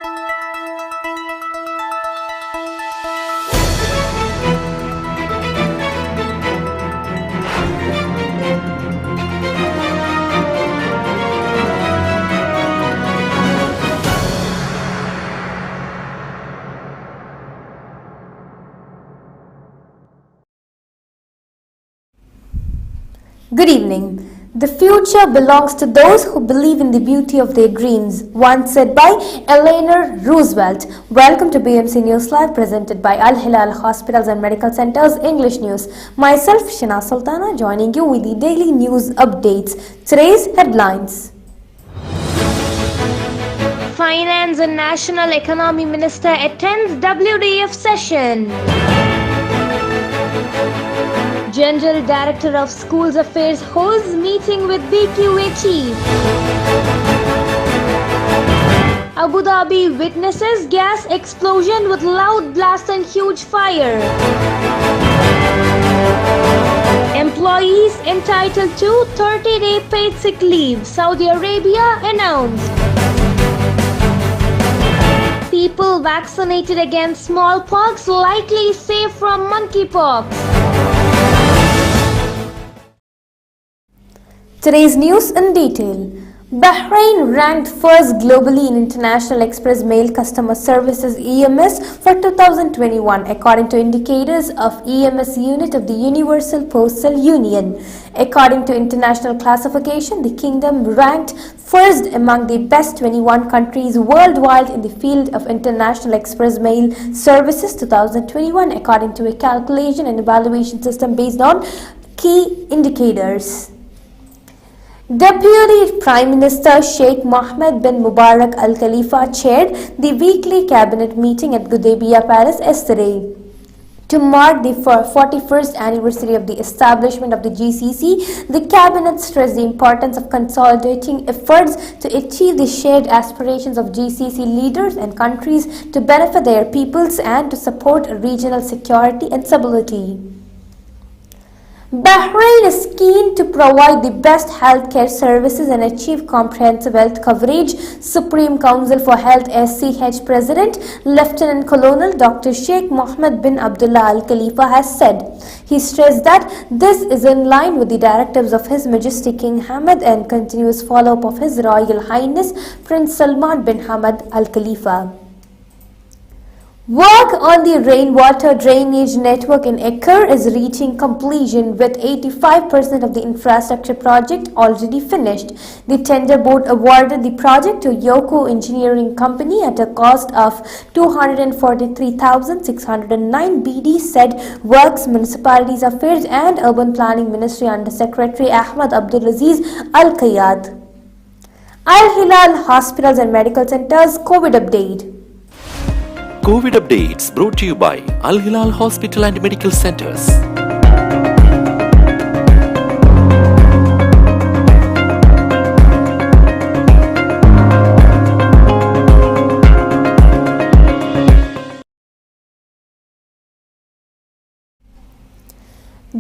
Good evening. The future belongs to those who believe in the beauty of their dreams, once said by Eleanor Roosevelt. Welcome to BMC News Live, presented by Al Hilal Hospitals and Medical Centers English News. Myself, Shana Sultana, joining you with the daily news updates. Today's headlines. Finance and National Economy Minister attends WDF session. General Director of Schools Affairs holds meeting with BQA Chief. Abu Dhabi witnesses gas explosion with loud blast and huge fire. Employees entitled to 30-day paid sick leave, Saudi Arabia announced. People vaccinated against smallpox likely safe from monkeypox. Today's news in detail. Bahrain ranked first globally in International Express Mail Customer Services EMS for 2021 according to indicators of EMS unit of the Universal Postal Union. According to international classification, the kingdom ranked first among the best 21 countries worldwide in the field of International Express Mail Services 2021 according to a calculation and evaluation system based on key indicators. Deputy Prime Minister Sheikh Mohammed bin Mubarak Al Khalifa chaired the weekly cabinet meeting at Gudaibiya Palace yesterday. To mark the 41st anniversary of the establishment of the GCC, the cabinet stressed the importance of consolidating efforts to achieve the shared aspirations of GCC leaders and countries to benefit their peoples and to support regional security and stability. Bahrain is keen to provide the best healthcare services and achieve comprehensive health coverage, Supreme Council for Health SCH President Lieutenant Colonel Dr. Sheikh Mohammed bin Abdullah Al Khalifa has said. He stressed that this is in line with the directives of His Majesty King Hamad and continuous follow-up of His Royal Highness Prince Salman bin Hamad Al Khalifa. Work on the rainwater drainage network in Ekar is reaching completion with 85% of the infrastructure project already finished. The tender board awarded the project to Yoko Engineering Company at a cost of 243,609 BD, said Works, Municipalities Affairs and Urban Planning Ministry Under Secretary Ahmad Abdulaziz Al Kayad. Al Hilal Hospitals and Medical Centers COVID update. COVID updates brought to you by Al Hilal Hospital and Medical Centers.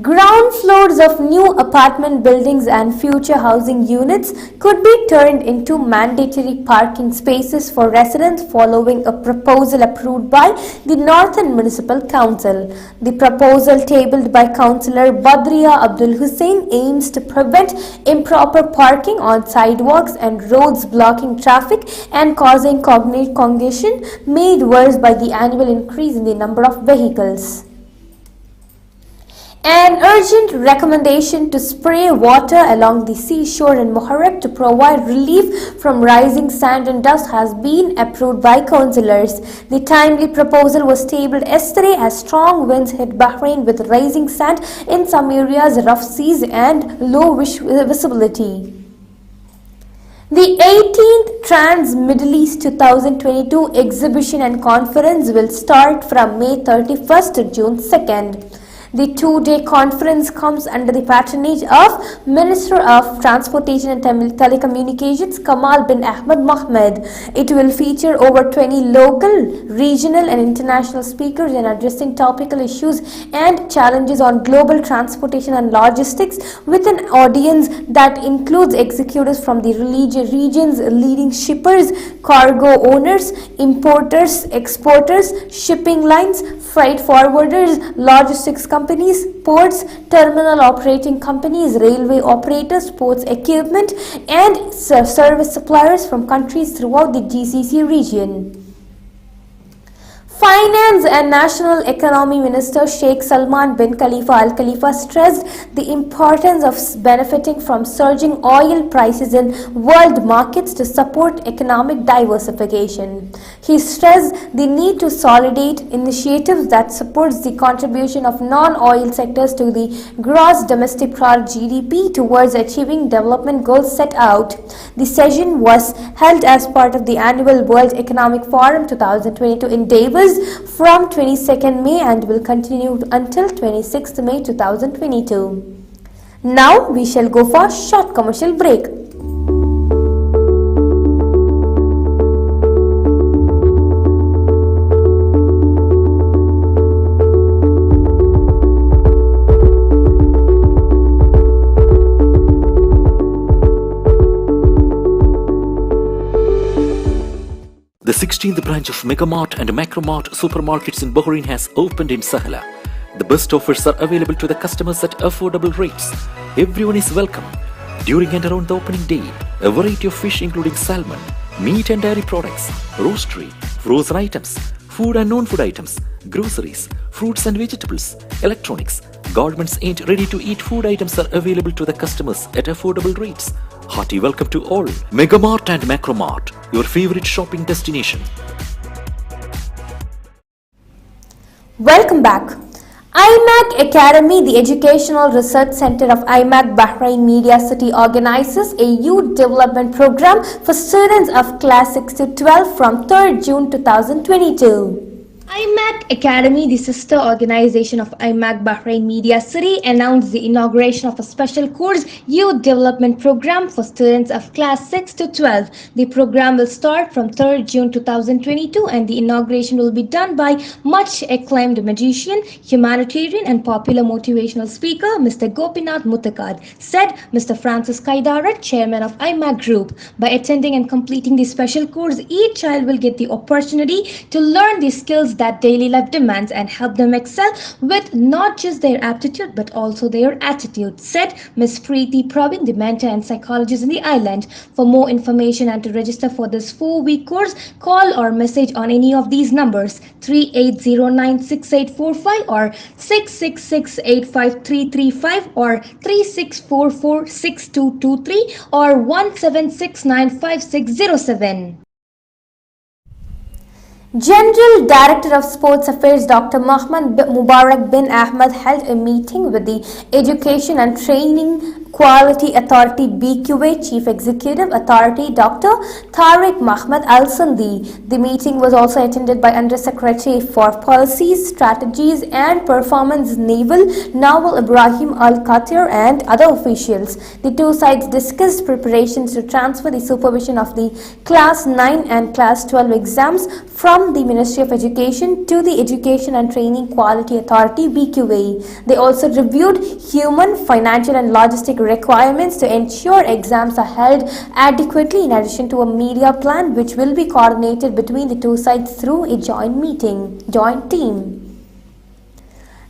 Ground floors of new apartment buildings and future housing units could be turned into mandatory parking spaces for residents following a proposal approved by the Northern Municipal Council. The proposal tabled by Councillor Badriya Abdul Hussain aims to prevent improper parking on sidewalks and roads, blocking traffic and causing congestion made worse by the annual increase in the number of vehicles. An urgent recommendation to spray water along the seashore in Muharraq to provide relief from rising sand and dust has been approved by councillors. The timely proposal was tabled yesterday as strong winds hit Bahrain with rising sand in some areas, rough seas and low visibility. The 18th Trans-Middle East 2022 exhibition and conference will start from May 31st to June 2nd. The two-day conference comes under the patronage of Minister of Transportation and Telecommunications Kamal bin Ahmed Mohammed. It will feature over 20 local, regional and international speakers and addressing topical issues and challenges on global transportation and logistics with an audience that includes executives from the region's leading shippers, cargo owners, importers, exporters, shipping lines, freight forwarders, logistics companies, ports, terminal operating companies, railway operators, ports equipment, and service suppliers from countries throughout the GCC region. Finance and National Economy Minister Sheikh Salman bin Khalifa Al Khalifa stressed the importance of benefiting from surging oil prices in world markets to support economic diversification. He stressed the need to consolidate initiatives that supports the contribution of non-oil sectors to the gross domestic product GDP towards achieving development goals set out. The session was held as part of the annual World Economic Forum 2022 in Davos from 22nd May and will continue until 26th May 2022. Now we shall go for a short commercial break. The 16th branch of Megamart and Macromart supermarkets in Bahrain has opened in Sahla. The best offers are available to the customers at affordable rates. Everyone is welcome. During and around the opening day, a variety of fish including salmon, meat and dairy products, roastery, frozen items, food and non-food items, groceries, fruits and vegetables, electronics, garments and ready-to-eat food items are available to the customers at affordable rates. Hearty welcome to all. Megamart and Macromart, your favorite shopping destination. Welcome back. IMAC Academy, the Educational Research Center of IMAC Bahrain Media City, organizes a youth development program for students of class 6 to 12 from 3rd June 2022. IMAC Academy, the sister organization of IMAC Bahrain Media City, announced the inauguration of a special course youth development program for students of class 6 to 12. The program will start from 3rd June 2022 and the inauguration will be done by much acclaimed magician, humanitarian and popular motivational speaker Mr. Gopinath Mutakad, said Mr. Francis Kaidarat, chairman of IMAC Group. By attending and completing the special course, each child will get the opportunity to learn the skills that daily life demands and help them excel with not just their aptitude but also their attitude, said Ms. Preeti Pravin, the mentor and psychologist in the island. For more information and to register for this 4-week course, call or message on any of these numbers 38096845 or 66685335 or 36446223 or 17695607. General Director of Sports Affairs Dr. Muhammad Mubarak bin Ahmed held a meeting with the Education and Training Quality Authority BQA Chief Executive Authority Dr. Tariq Mahmoud Al Sandi. The meeting was also attended by Under Secretary for Policies, Strategies and Performance Nawal Ibrahim Al Khatir and other officials. The two sides discussed preparations to transfer the supervision of the Class 9 and Class 12 exams from the Ministry of Education to the Education and Training Quality Authority BQA. They also reviewed human, financial and logistic requirements to ensure exams are held adequately, in addition to a media plan which will be coordinated between the two sides through a joint team.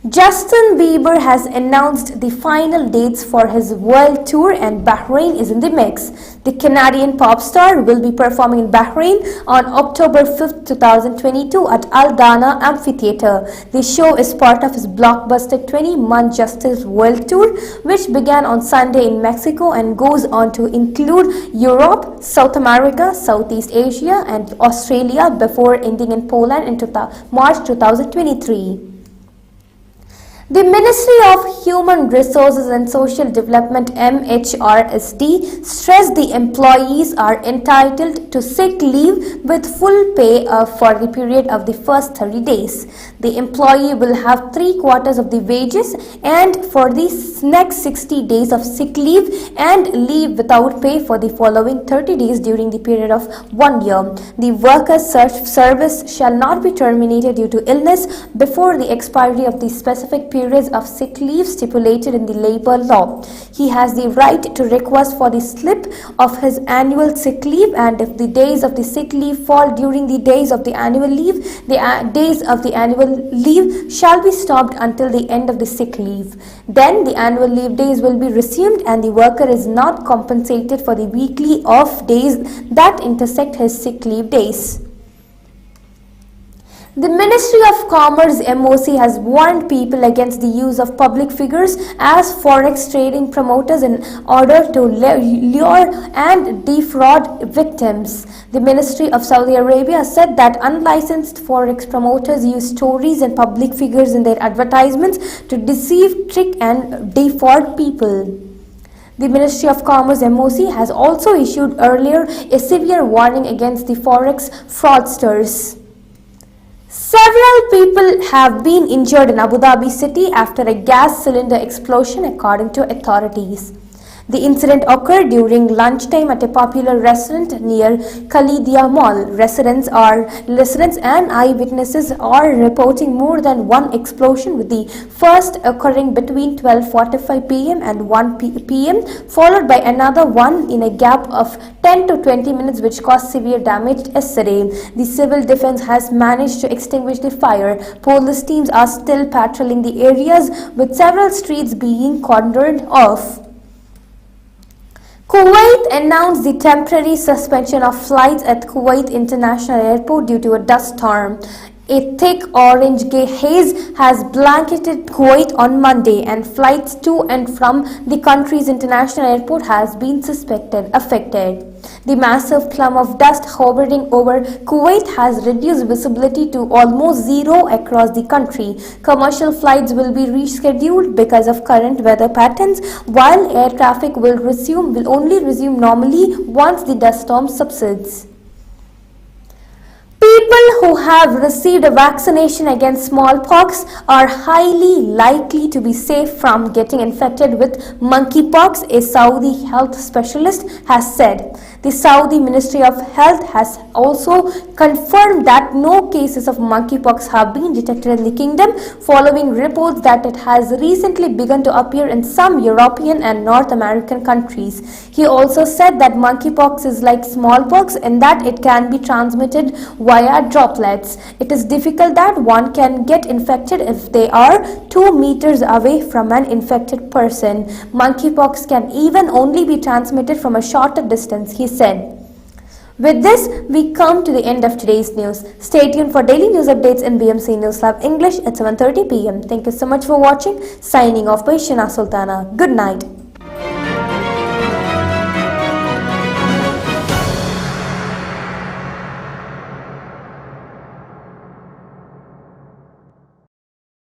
Justin Bieber has announced the final dates for his world tour and Bahrain is in the mix. The Canadian pop star will be performing in Bahrain on October 5th, 2022 at Al Dana Amphitheatre. The show is part of his blockbuster 20-month Justice World Tour, which began on Sunday in Mexico and goes on to include Europe, South America, Southeast Asia and Australia before ending in Poland in March 2023. The Ministry of Human Resources and Social Development MHRSD stressed the employees are entitled to sick leave with full pay for the period of the first 30 days. The employee will have 3/4 of the wages and for the next 60 days of sick leave and leave without pay for the following 30 days during the period of 1 year. The worker's service shall not be terminated due to illness before the expiry of the specific periods of sick leave stipulated in the labor law. He has the right to request for the slip of his annual sick leave, and if the days of the sick leave fall during the days of the annual leave, the days of the annual leave shall be stopped until the end of the sick leave. Then the annual leave days will be resumed and the worker is not compensated for the weekly off days that intersect his sick leave days. The Ministry of Commerce MOC has warned people against the use of public figures as forex trading promoters in order to lure and defraud victims. The Ministry of Saudi Arabia said that unlicensed forex promoters use stories and public figures in their advertisements to deceive, trick and defraud people. The Ministry of Commerce MOC has also issued earlier a severe warning against the forex fraudsters. Several people have been injured in Abu Dhabi city after a gas cylinder explosion, according to authorities. The incident occurred during lunchtime at a popular restaurant near Khalidia Mall. Residents and eyewitnesses are reporting more than one explosion, with the first occurring between 12:45 p.m. and 1 p.m. followed by another one in a gap of 10 to 20 minutes, which caused severe damage yesterday. The civil defense has managed to extinguish the fire. Police teams are still patrolling the areas, with several streets being cordoned off. Kuwait announced the temporary suspension of flights at Kuwait International Airport due to a dust storm. A thick orange haze has blanketed Kuwait on Monday, and flights to and from the country's international airport has been affected. The massive plume of dust hovering over Kuwait has reduced visibility to almost zero across the country. Commercial flights will be rescheduled because of current weather patterns, while air traffic will only resume normally once the dust storm subsides. People who have received a vaccination against smallpox are highly likely to be safe from getting infected with monkeypox, a Saudi health specialist has said. The Saudi Ministry of Health has also confirmed that no cases of monkeypox have been detected in the kingdom, following reports that it has recently begun to appear in some European and North American countries. He also said that monkeypox is like smallpox in that it can be transmitted via droplets. It is difficult that one can get infected if they are 2 meters away from an infected person. Monkeypox can even only be transmitted from a shorter distance, he said. With this, we come to the end of today's news. Stay tuned for daily news updates in BMC News Lab English at 7:30 p.m. Thank you so much for watching. Signing off by Shina Sultana. Good night.